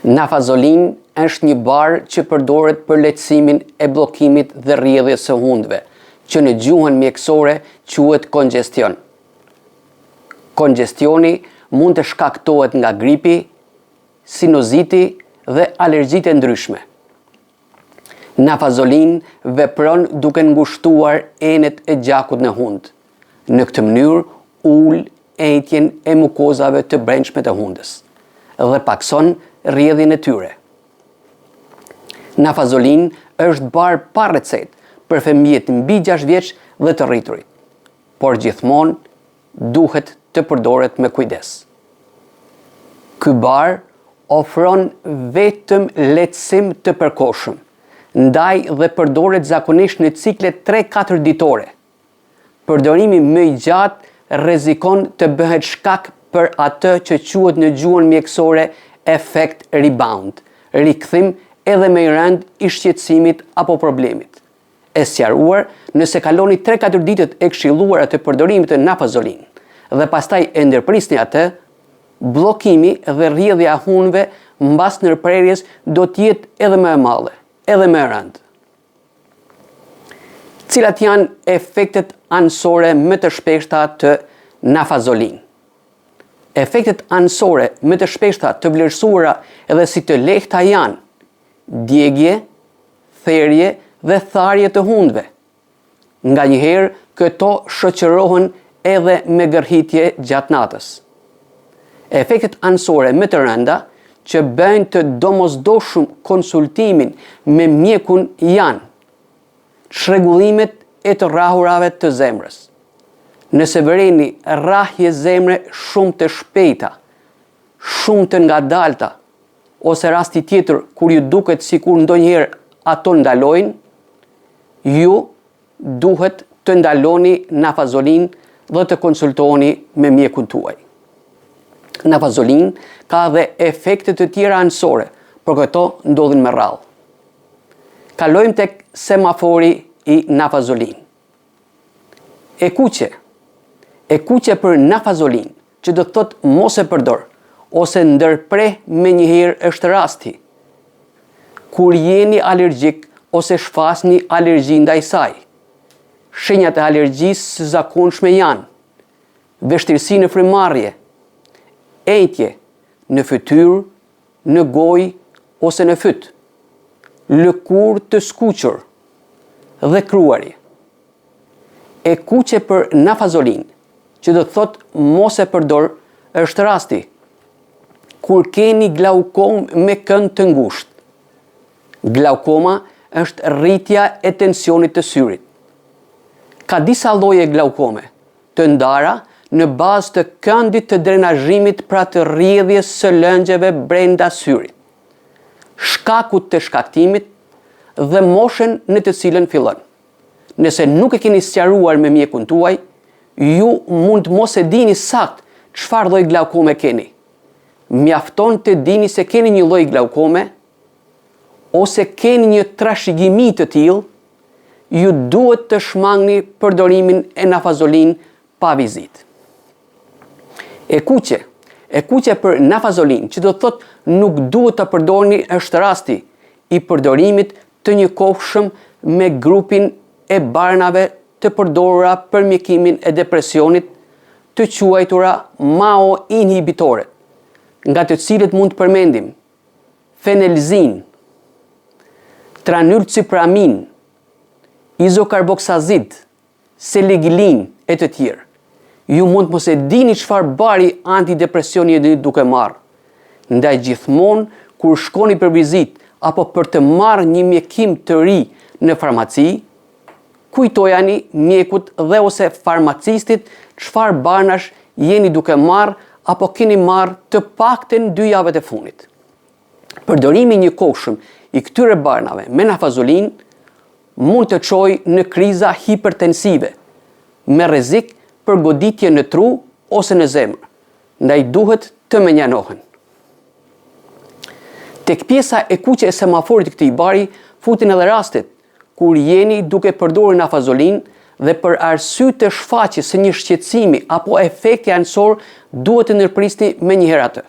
Nafazolin është një barë që përdoret për lehtësimin e bllokimit dhe rrjedhjes së hundëve, që në gjuhën mjekësore quhet kongestion. Kongestioni mund të shkaktohet nga gripi, sinoziti dhe alergjitë e ndryshme. Nafazolin vepron duke ngushtuar enet e gjakut në hund. Në këtë mënyrë ul ejtjen e mukozave të brendshme të hundës dhe pakson rrjedhjen e tyre. Nafazolin është barë pa recetë për fëmijët mbi 6 vjeç dhe të rriturit, por gjithmonë duhet të përdoret me kujdes. Ky barë ofron vetëm lehtësim të përkohshëm, ndaj dhe përdoret zakonisht në cikle 3-4 ditore. Përdorimi më i gjatë rrezikon të bëhet shkak për atë që quhet në gjuhën mjekësore efekt rebound, rikthim edhe më i rënd i shqetësimit apo problemit. E sqaruar, nëse kaloni 3-4 ditët e këshilluara të përdorimit të nafazolin dhe pastaj e ndërprisni atë, bllokimi dhe rrjedhja e hundëve mbas ndërprerjes do të jetë edhe më e madhe, edhe më e rëndë. Cilat janë efektet anësore më të shpeshta të nafazolin? Efektet anësore më të shpeshta të vlerësuara edhe si të lehta janë djegje, therrje dhe tharje të hundëve. Nganjëherë këto shoqërohen edhe me gërhitje gjatë natës. Efektet anësore më të rënda që bëjnë të domosdoshëm konsultimin me mjekun janë çrregullimet e të rrahurave të zemrës. Nëse vëreni rrahje zemre shumë të shpejta, shumë të ngadalta, ose rasti tjetër kur ju duket sikur ndonjëherë ato ndalojnë, ju duhet të ndaloni nafazolin dhe të konsultoheni me mjekun tuaj. Nafazolin ka dhe efekte të tjera anësore, por këto ndodhin me radhë. Kalojmë tek semafori i nafazolin. E kuqe për nafazolin, që do të thotë mos e përdor, ose ndërpreh menjëherë është rasti. Kur jeni alergjik ose shfasni alergji ndaj saj. Shenjat e alergjisë së zakonshme janë vështirësi në frymëmarrje, ejtje në fytyrë, në gojë ose në fyt, lëkurë të skuqur dhe kruari. E kuqe për nafazolin, që do të thotë mos e përdor, është rasti kur keni glaukom me kënd të ngushtë. Glaukoma është rritja e tensionit të syrit. Ka disa lloje glaukome, të ndara në bazë të këndit të drenazhimit pra të rrjedhjes së lëngjeve brenda syrit, shkakut të shkaktimit dhe moshën në të cilën fillon. Nëse nuk e keni sqaruar me mjekun tuaj, ju mund mos e dini sakt çfarë lloj glaukome keni. Mjafton të dini se keni një lloj glaukome ose keni një trashëgimi të tillë, ju duhet të shmangni përdorimin e nafazolin pa vizitë. E kuqe për nafazolin, që do të thotë nuk duhet të përdorni, është rasti i përdorimit të njëkohshëm me grupin e barnave të përdorura për mjekimin e depresionit, të quajtura MAO inhibitore, nga të cilët mund të përmendim fenelzin, tranylcipramin, izokarboksazid, seligilin e të tjerë. Ju mund mos e dini çfarë bari antidepresioni jeni duke marrë. Ndaj gjithmonë kur shkoni për vizitë apo për të marrë një mjekim të ri në farmaci, kujtojani mjekut dhe ose farmacistit çfarë barnash jeni duke marrë apo keni marrë të paktën 2 javët e fundit. Përdorimi i njëkohshëm i këtyre barnave me nafazolin mund të çojë në kriza hipertensive, me rrezik për goditje në tru ose në zemër, ndaj duhet të menjanohen. Tek pjesa e kuqe e semaforit të këtij bari futin edhe rastet kur jeni duke përdorur nafazolin dhe për arsye të shfaqjes së një shqetësimi apo efekti anësor duhet të ndërprisni menjëherë atë.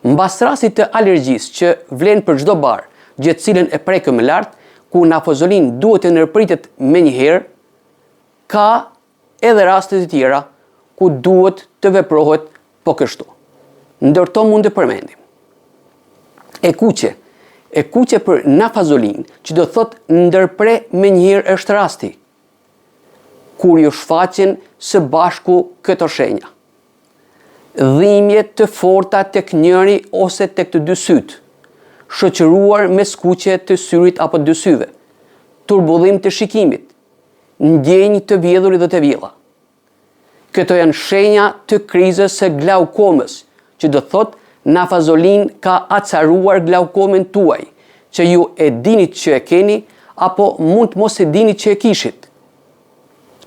Mbas rastit të alergjisë që vlen për çdo bar, gjë cilën e prekëm më lart, ku nafazolin duhet të ndërpritet menjëherë, ka edhe raste të tjera ku duhet të veprohet po kështu. Ndërto mund të përmendim e kuqe për nafazolin, që do thot ndërpre menjëherë është rasti, kur ju shfaqen së bashku këto shenja. Dhimbje të forta tek njëri ose tek të dy syt, shoqëruar me skuqje të syrit apo dy syve, turbullim të shikimit, ndjenjë të vjedhurit dhe të vjella. Këto janë shenja të krizës së glaukomës, që do thot nafazolin ka acaruar glaukomen tuaj, që ju e dinit që e keni, apo mund mos e dinit që e kishit.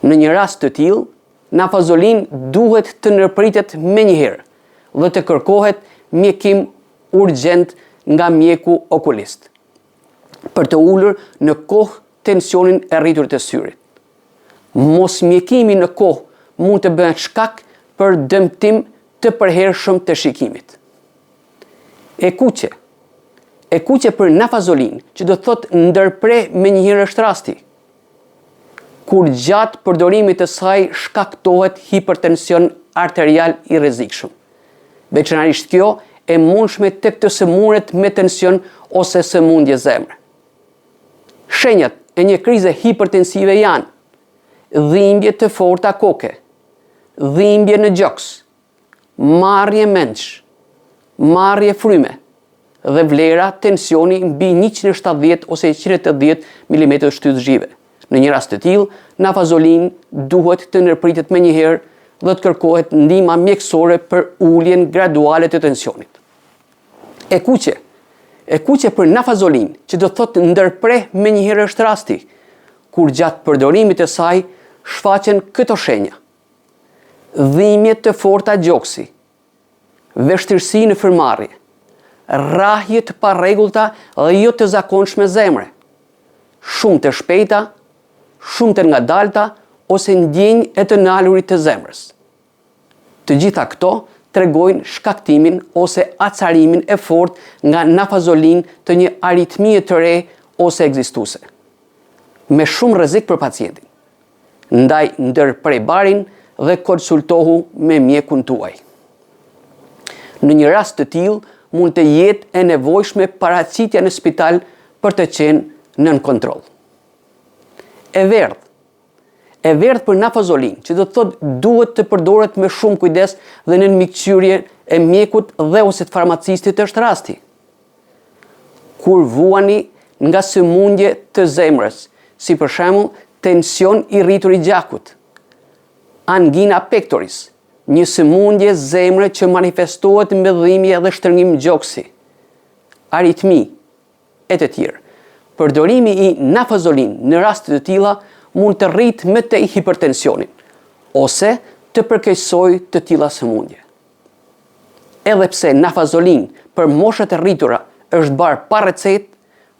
Në një rast të tillë, nafazolin duhet të ndërpritet menjëherë dhe të kërkohet mjekim urgjent nga mjeku okulist, për të ulur në kohë tensionin e rritur të syrit. Mos mjekimi në kohë mund të bëhet shkak për dëmtim të përhershëm të shikimit. E kuqe për nafazolin, që do thot ndërpre menjëherë është rasti, kur gjatë përdorimit të saj shkaktohet hipertension arterial i rrezikshëm. Veçanërisht kjo e mundshme tek të sëmurët me tension ose sëmundje zemre. Shenjat e një krize hipertensive janë dhimbje të forta koke, dhimbje në gjoks, marrje mendsh, marrje fryme dhe vlera tensioni mbi 170 ose 180 mm shtyt zhive. Në një rast të tillë, nafazolin duhet të ndërpritet menjëherë dhe të kërkohet ndihma mjekësore për uljen graduale të tensionit. E kuqe për nafazolin, që do thotë ndërpre menjëherë është rasti, kur gjatë përdorimit të saj shfaqen këto shenja: dhimbje të forta gjoksi, vështirësi në fërmarrje, rrahje të parregullta dhe jo të zakonshme zemre, shumë të shpejta, shumë të ngadalta ose ndjenjë e të nalurit të zemrës. Të gjitha këto tregojnë shkaktimin ose acarimin e fortë nga nafazolin të një aritmie të re ose ekzistuese, me shumë rrezik për pacientin. Ndaj ndërprej barin dhe konsultohu me mjekun tuaj. Në një rast të tillë mund të jetë e nevojshme paraqitja në spital për të qenë nën kontroll. E verdh për nafazolin, që do të thotë duhet të përdoret me shumë kujdes dhe në mikqyrje e mjekut dhe ose të farmacistit është rasti. Kur vuani nga sëmundje të zemrës, si për shembull tension i rritur i gjakut, angina pectoris, një sëmundje zemre që manifestohet me dhimbje dhe shtrëngim gjoksi, aritmi e të tjerë. Përdorimi i nafazolin në raste të tilla mund të rritë më tej hipertensionin ose të përkeqësojë të tilla sëmundje. Edhe pse nafazolin për moshat e rritura është barë pa recetë,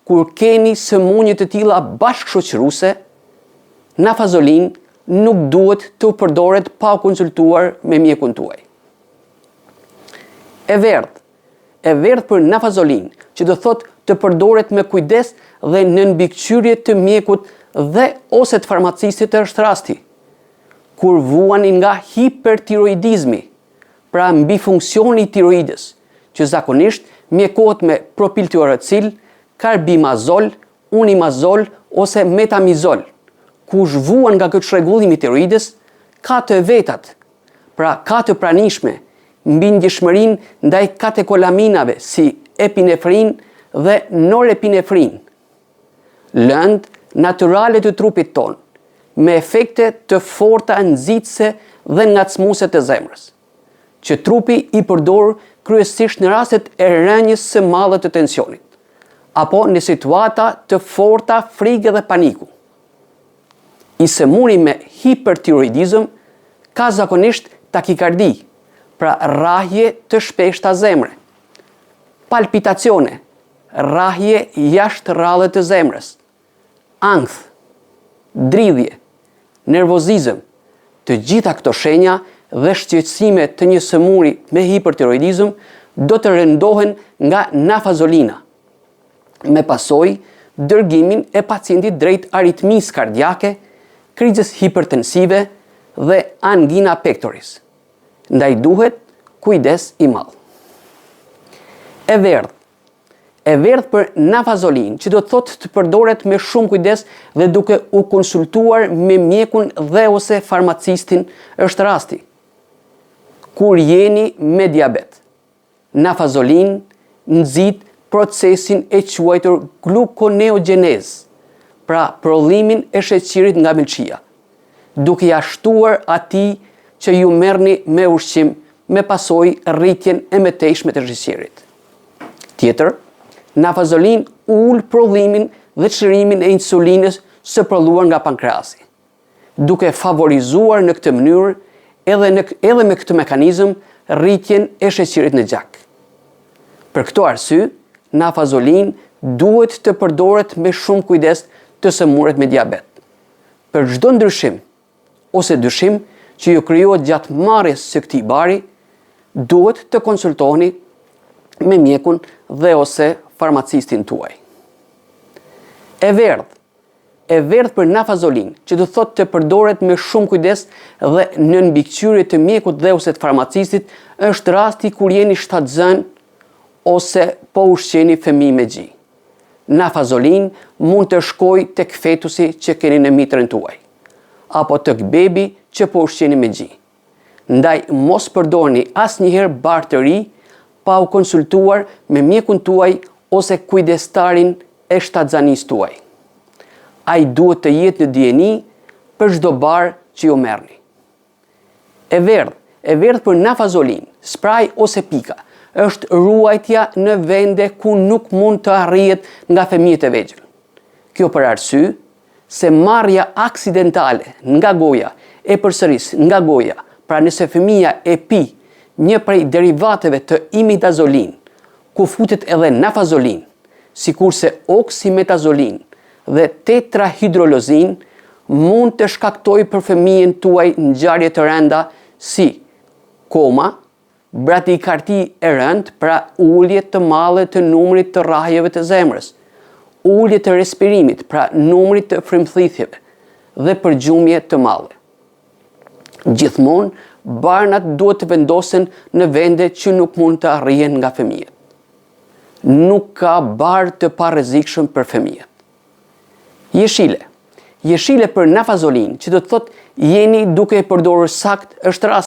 kur keni sëmundje të tilla bashkëshoqëruese, nafazolin nuk duhet të përdoret pa u konsultuar me mjekun tuaj. E verdh për nafazolin, që do thotë të përdoret me kujdes dhe në mbikëqyrje të mjekut dhe ose të farmacistit është rasti, kur vuani nga hipertiroidizmi, pra mbi funksioni i tiroides, që zakonisht mjekohet me propiltioracil, karbimazol, unimazol ose metamizol. Kush vuan nga këtë çrregullim i tiroides, ka të vetat, pra ka të pranishme mbi ndjeshmërinë ndaj katekolaminave si epinefrin dhe norepinefrin, lëndë natyrale të trupit ton, me efekte të forta nxitëse dhe ngacmuese të zemrës, që trupi i përdor kryesisht në rastet e rënjes së madhe të tensionit, apo në situata të forta frike dhe paniku. I sëmuri me hipertiroidizëm ka zakonisht takikardi, pra rrahje të shpeshta zemre, palpitacione, rrahje jashtë rrallë të zemrës, ankth, dridhje, nervozizëm. Të gjitha këto shenja dhe shqetësime të një sëmuri me hipertiroidizëm do të rëndohen nga nafazolina, me pasojë dërgimin e pacientit drejt aritmisë kardiake, krizës hipertensive dhe angina pectoris. Ndaj duhet kujdes i madh. E verdh për nafazolin, që do të thotë të përdoret me shumë kujdes dhe duke u konsultuar me mjekun dhe ose farmacistin, është rasti kur jeni me diabet. Nafazolin nxit procesin e quajtur glukoneogenez, pra prodhimin e sheqerit nga melçia, duke ja shtuar atij që ju merrni me ushqim, me pasojë rritjen e mëtejshme të sheqerit. Tjetër, nafazolin ul prodhimin dhe çlirimin e insulinës së prodhuar nga pankreasi, duke favorizuar në këtë mënyrë edhe me këtë mekanizëm rritjen e sheqerit në gjak. Për këto arsye, nafazolin duhet të përdoret me shumë kujdes të sëmurët me diabet. Për çdo ndryshim ose dyshim që ju krijohet gjatë marrjes së këtij bari, duhet të konsultoni me mjekun dhe ose farmacistin tuaj. E verdh për nafazolin, që do thotë të përdoret me shumë kujdes dhe në mbikëqyrje të mjekut dhe ose të farmacistit, është rasti kur jeni shtatzën ose po ushqeni fëmijë me gjy. Nafazolin mund të shkojë tek fetusi që keni në mitrën tuaj, apo tek bebi që po ushqeni me gjy. Ndaj mos përdorni asnjëherë barë të ri pa u konsultuar me mjekun tuaj ose kujdestarin e shtatzanisë tuaj. Ai duhet të jetë në dijeni për çdo barë që ju merrni. E verdh për nafazolin, spraj ose pika, është ruajtja në vende ku nuk mund të arrihet nga fëmijët e vegjël. Kjo për arsye se marrja aksidentale nga goja e përsëris nga goja, pra nëse fëmia e pi një prej derivateve të imidazolin, ku futet edhe nafazolin, sikurse oksimetazolin dhe tetrahidrolozin, mund të shkaktojë për fëmijën tuaj ngjarje të rënda si koma, bradikardi e rëndë, pra ulje të madhe të numrit të rrahjeve të zemrës, ulje të respirimit, pra numrit të frymëthithjeve dhe përgjumje të madhe. Gjithmonë, barnat duhet të vendosen në vende që nuk mund të arrihen nga fëmijët. Nuk ka barë të parrezikshëm për fëmijët. Jeshile për nafazolin, që do të thotë jeni duke e përdorur sakt, është rast